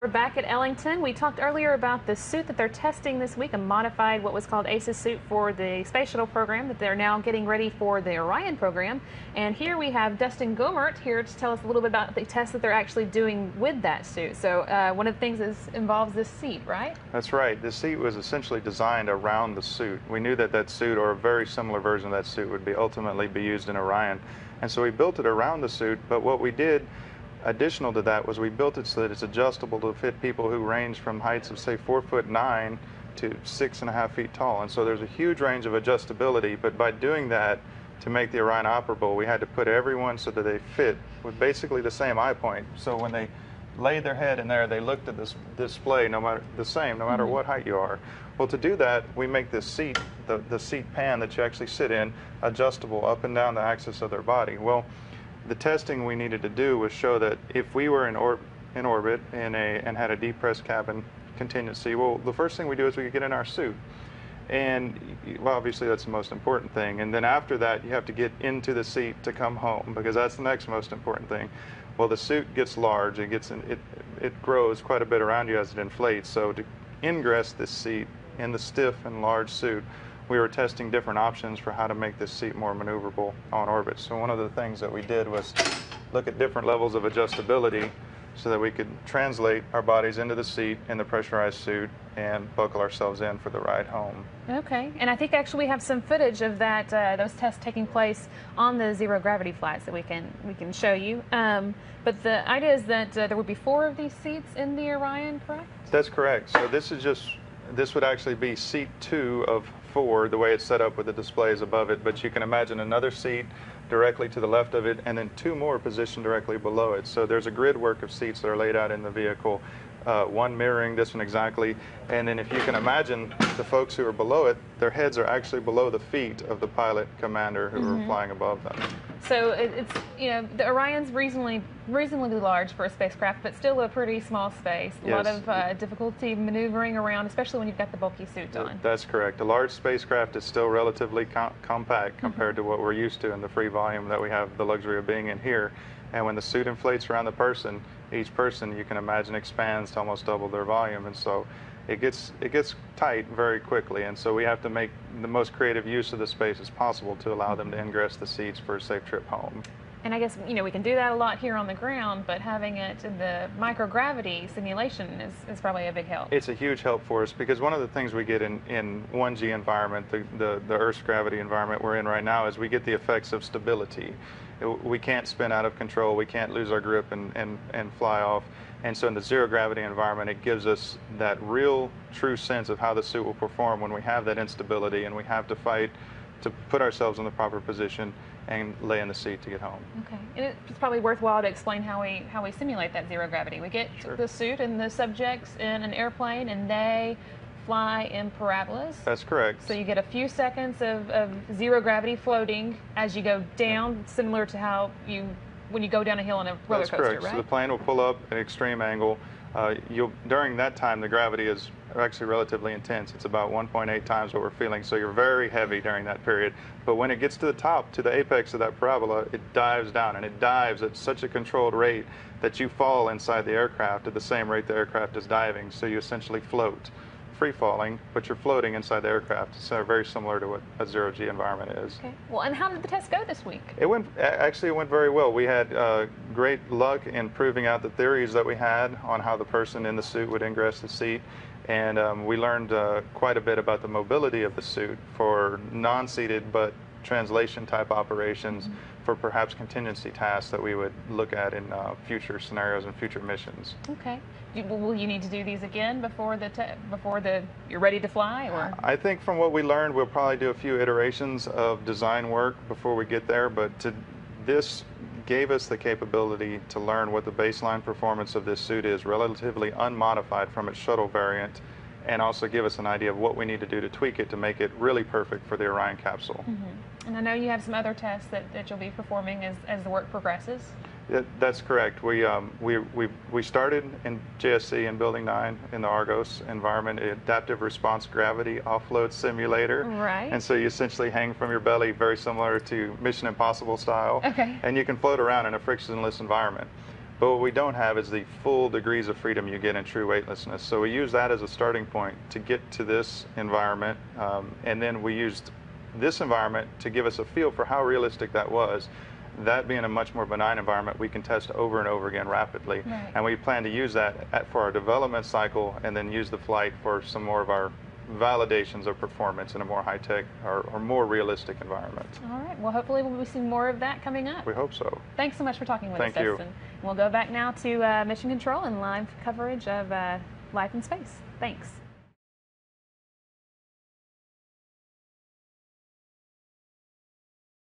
We're back at Ellington. We talked earlier about the suit that they're testing this week, a modified, what was called ISS suit for the Space Shuttle program that they're now getting ready for the Orion program. And here we have Dustin Gohmert here to tell us a little bit about the tests that they're actually doing with that suit. So one of the things involves this seat, right? That's right. This seat was essentially designed around the suit. We knew that that suit, or a very similar version of that suit, would ultimately be used in Orion. And so we built it around the suit, but what we did additional to that was we built it so that it's adjustable to fit people who range from heights of, say, 4'9" to 6.5 feet tall. And so there's a huge range of adjustability, but by doing that, to make the Orion operable, we had to put everyone so that they fit with basically the same eye point. So when they laid their head in there, they looked at this display no matter what height you are. Well, to do that, we make this seat, the seat pan that you actually sit in, adjustable up and down the axis of their body. Well, the testing we needed to do was show that if we were in orbit and had a depressed cabin contingency, well, the first thing we do is we get in our suit. And well, obviously that's the most important thing. And then after that, you have to get into the seat to come home, because that's the next most important thing. Well, the suit gets large. It grows quite a bit around you as it inflates. So to ingress this seat in the stiff and large suit, we were testing different options for how to make this seat more maneuverable on orbit. So one of the things that we did was look at different levels of adjustability so that we could translate our bodies into the seat in the pressurized suit and buckle ourselves in for the ride home. Okay, and I think actually we have some footage of that, those tests taking place on the zero gravity flights that we can show you. But the idea is that there would be 4 of these seats in the Orion, correct? That's correct. So this would actually be seat 2 of 4, the way it's set up with the displays above it, but you can imagine another seat directly to the left of it and then 2 more positioned directly below it. So there's a grid work of seats that are laid out in the vehicle, one mirroring this one exactly, and then if you can imagine the folks who are below it, their heads are actually below the feet of the pilot commander who are flying above them. So it's, you know, the Orion's reasonably large for a spacecraft, but still a pretty small space. A lot of difficulty maneuvering around, especially when you've got the bulky suit on. That's correct. A large spacecraft is still relatively compact compared to what we're used to in the free volume that we have the luxury of being in here. And when the suit inflates around the person, each person, you can imagine, expands to almost double their volume, and so it gets tight very quickly, and so we have to make the most creative use of the space as possible to allow them to ingress the seats for a safe trip home. And I guess, you know, we can do that a lot here on the ground, but having it in the microgravity simulation is probably a big help. It's a huge help for us, because one of the things we get in 1G environment, the Earth's gravity environment we're in right now, is we get the effects of stability. We can't spin out of control, we can't lose our grip and fly off. And so in the zero gravity environment, it gives us that real, true sense of how the suit will perform when we have that instability and we have to fight to put ourselves in the proper position and lay in the seat to get home. Okay, and it's probably worthwhile to explain how we simulate that zero gravity. We get the suit and the subjects in an airplane, and they fly in parabolas. That's correct. So you get a few seconds of zero gravity floating as you go down, similar to how when you go down a hill on a roller coaster, correct. right? So the plane will pull up at an extreme angle. During that time, the gravity is actually relatively intense. It's about 1.8 times what we're feeling, so you're very heavy during that period. But when it gets to the top, to the apex of that parabola, it dives down, and it dives at such a controlled rate that you fall inside the aircraft at the same rate the aircraft is diving, so you essentially float. Free falling, but you're floating inside the aircraft. So very similar to what a zero-G environment is. Okay. Well, and how did the test go this week? It went very well. We had great luck in proving out the theories that we had on how the person in the suit would ingress the seat, and we learned quite a bit about the mobility of the suit for non-seated but translation type operations for perhaps contingency tasks that we would look at in future scenarios and future missions. Okay. Will you need to do these again before you're ready to fly, or? I think from what we learned, we'll probably do a few iterations of design work before we get there, but this gave us the capability to learn what the baseline performance of this suit is, relatively unmodified from its shuttle variant, and also give us an idea of what we need to do to tweak it to make it really perfect for the Orion capsule. And I know you have some other tests that you'll be performing as the work progresses. That's correct. We started in JSC in Building 9 in the Argos environment, adaptive response gravity offload simulator. Right. And so you essentially hang from your belly, very similar to Mission Impossible style. Okay. And you can float around in a frictionless environment. But what we don't have is the full degrees of freedom you get in true weightlessness. So we use that as a starting point to get to this environment, and then we used this environment to give us a feel for how realistic that was. That being a much more benign environment, we can test over and over again rapidly. Right. And we plan to use that for our development cycle, and then use the flight for some more of our validations of performance in a more high-tech or more realistic environment. All right. Well, hopefully we'll be seeing more of that coming up. We hope so. Thanks so much for talking with us, Thank you. Dustin. We'll go back now to Mission Control and live coverage of life in space. Thanks.